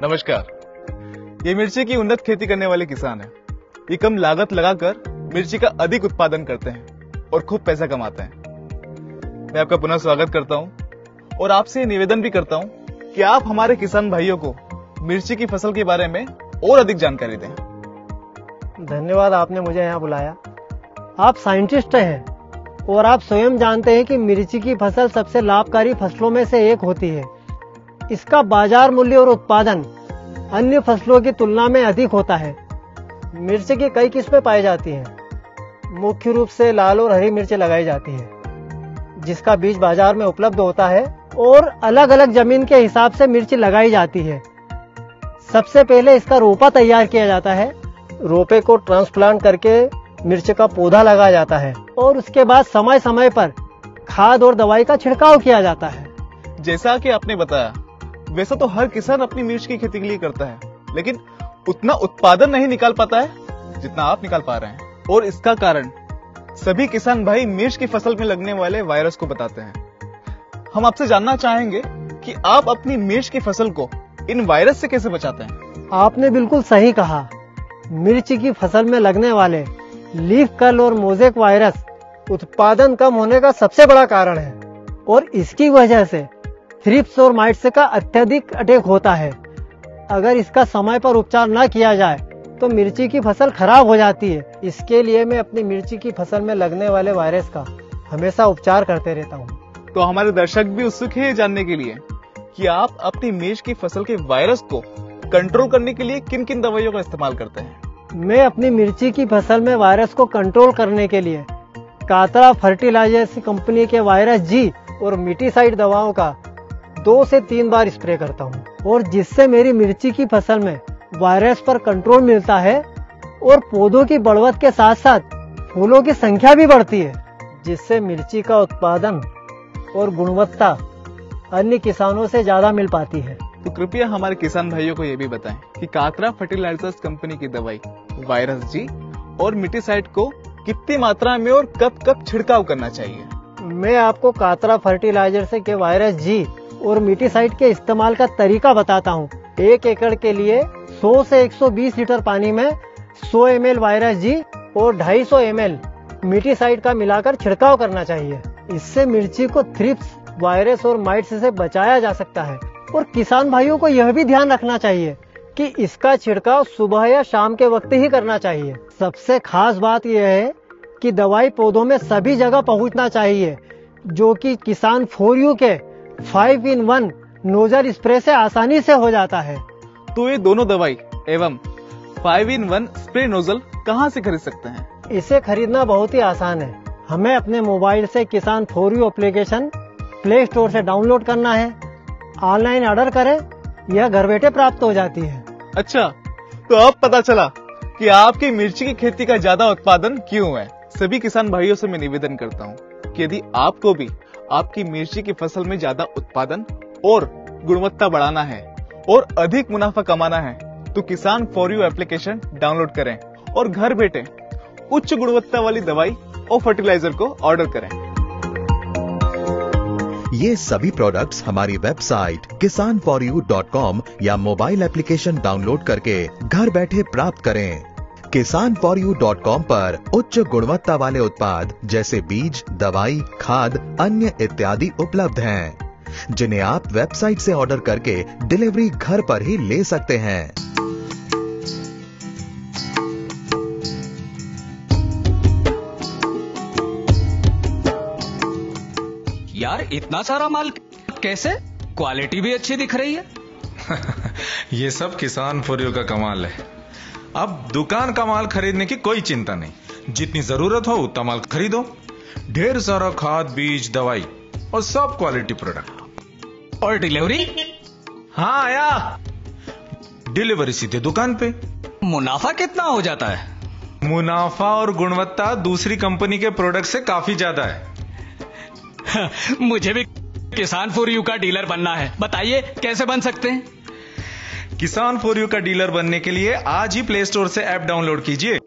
नमस्कार। ये मिर्ची की उन्नत खेती करने वाले किसान हैं। ये कम लागत लगाकर मिर्ची का अधिक उत्पादन करते हैं और खूब पैसा कमाते हैं। मैं आपका पुनः स्वागत करता हूं और आपसे निवेदन भी करता हूं कि आप हमारे किसान भाइयों को मिर्ची की फसल के बारे में और अधिक जानकारी दें। धन्यवाद, आपने मुझे यहाँ बुलाया। आप साइंटिस्ट हैं और आप स्वयं जानते हैं कि मिर्ची की फसल सबसे लाभकारी फसलों में से एक होती है। इसका बाजार मूल्य और उत्पादन अन्य फसलों की तुलना में अधिक होता है। मिर्च की कई किस्में पाई जाती हैं। मुख्य रूप से लाल और हरी मिर्च लगाई जाती है, जिसका बीज बाजार में उपलब्ध होता है और अलग अलग जमीन के हिसाब से मिर्च लगाई जाती है। सबसे पहले इसका रोपा तैयार किया जाता है। रोपे को ट्रांसप्लांट करके मिर्च का पौधा लगाया जाता है और उसके बाद समय समय पर खाद और दवाई का छिड़काव किया जाता है। जैसा कि आपने बताया, वैसा तो हर किसान अपनी मिर्च की खेती के लिए करता है, लेकिन उतना उत्पादन नहीं निकाल पाता है जितना आप निकाल पा रहे हैं। और इसका कारण सभी किसान भाई मिर्च की फसल में लगने वाले वायरस को बताते हैं। हम आपसे जानना चाहेंगे कि आप अपनी मिर्च की फसल को इन वायरस से कैसे बचाते हैं? आपने बिल्कुल सही कहा। मिर्च की फसल में लगने वाले लीफ कर्ल और मोज़ेक वायरस उत्पादन कम होने का सबसे बड़ा कारण है और इसकी वजह से थ्रिप्स और माइट्स का अत्यधिक अटैक होता है। अगर इसका समय पर उपचार न किया जाए तो मिर्ची की फसल खराब हो जाती है। इसके लिए मैं अपनी मिर्ची की फसल में लगने वाले वायरस का हमेशा उपचार करते रहता हूँ। तो हमारे दर्शक भी उत्सुक है जानने के लिए कि आप अपनी मिर्च की फसल के वायरस को कंट्रोल करने के लिए किन किन दवाइयों का इस्तेमाल करते हैं। मैं अपनी मिर्ची की फसल में वायरस को कंट्रोल करने के लिए कातरा फर्टिलाइजर्स कंपनी के वायरस जी और मिटीसाइड दवाओं का 2 से 3 बार स्प्रे करता हूँ, और जिससे मेरी मिर्ची की फसल में वायरस पर कंट्रोल मिलता है और पौधों की बढ़त के साथ साथ फूलों की संख्या भी बढ़ती है, जिससे मिर्ची का उत्पादन और गुणवत्ता अन्य किसानों से ज्यादा मिल पाती है। तो कृपया हमारे किसान भाइयों को ये भी बताएं कि कातरा फर्टिलाइजर्स कंपनी की दवाई वायरस जी और मिटीसाइड को कितनी मात्रा में और कब कब छिड़काव करना चाहिए। मैं आपको कातरा फर्टिलाइजर से के वायरस जी और मिटीसाइड के इस्तेमाल का तरीका बताता हूँ। 1 एकड़ के लिए 100 से 120 लीटर पानी में 100 ml वायरस जी और 250 ml मिटीसाइड का मिलाकर छिड़काव करना चाहिए। इससे मिर्ची को थ्रिप्स, वायरस और माइट्स से बचाया जा सकता है। और किसान भाइयों को यह भी ध्यान रखना चाहिए कि इसका छिड़काव सुबह या शाम के वक्त ही करना चाहिए। सबसे खास बात यह है कि दवाई पौधों में सभी जगह पहुंचना चाहिए, जो कि किसान 4U के 5-in-1 नोजल स्प्रे से आसानी से हो जाता है। तो ये दोनों दवाई एवं 5-in-1 स्प्रे नोजल कहाँ से खरीद सकते हैं? इसे खरीदना बहुत ही आसान है। हमें अपने मोबाइल से किसान 4U एप्लीकेशन प्ले स्टोर से डाउनलोड करना है, ऑनलाइन ऑर्डर करें, यह घर बैठे प्राप्त हो जाती है। अच्छा, तो अब पता चला कि आपकी मिर्ची की खेती का ज्यादा उत्पादन क्यों है। सभी किसान भाइयों से मैं निवेदन करता हूँ कि यदि आपको भी आपकी मिर्ची की फसल में ज्यादा उत्पादन और गुणवत्ता बढ़ाना है और अधिक मुनाफा कमाना है, तो किसान 4U एप्लीकेशन डाउनलोड करें और घर बैठे उच्च गुणवत्ता वाली दवाई और फर्टिलाइजर को ऑर्डर करें। ये सभी प्रोडक्ट्स हमारी वेबसाइट kisan4u.com या मोबाइल एप्लीकेशन डाउनलोड करके घर बैठे प्राप्त करें। kisan4u.com पर उच्च गुणवत्ता वाले उत्पाद जैसे बीज, दवाई, खाद, अन्य इत्यादि उपलब्ध हैं, जिन्हें आप वेबसाइट से ऑर्डर करके डिलीवरी घर पर ही ले सकते हैं। यार, इतना सारा माल कैसे? क्वालिटी भी अच्छी दिख रही है। ये सब किसान4U का कमाल है। अब दुकान का माल खरीदने की कोई चिंता नहीं। जितनी जरूरत हो उतना माल खरीदो। ढेर सारा खाद, बीज, दवाई और सब क्वालिटी प्रोडक्ट। और डिलीवरी? हाँ आया। डिलीवरी सीधे दुकान पे। मुनाफा कितना हो जाता है? मुनाफा और गुणवत्ता दूसरी कंपनी के प्रोडक्ट से काफी ज्यादा है। मुझे भी किसान4U का डीलर बनना है। बताइए कैसे बन सकते हैं? किसान4U का डीलर बनने के लिए आज ही प्ले स्टोर से ऐप डाउनलोड कीजिए।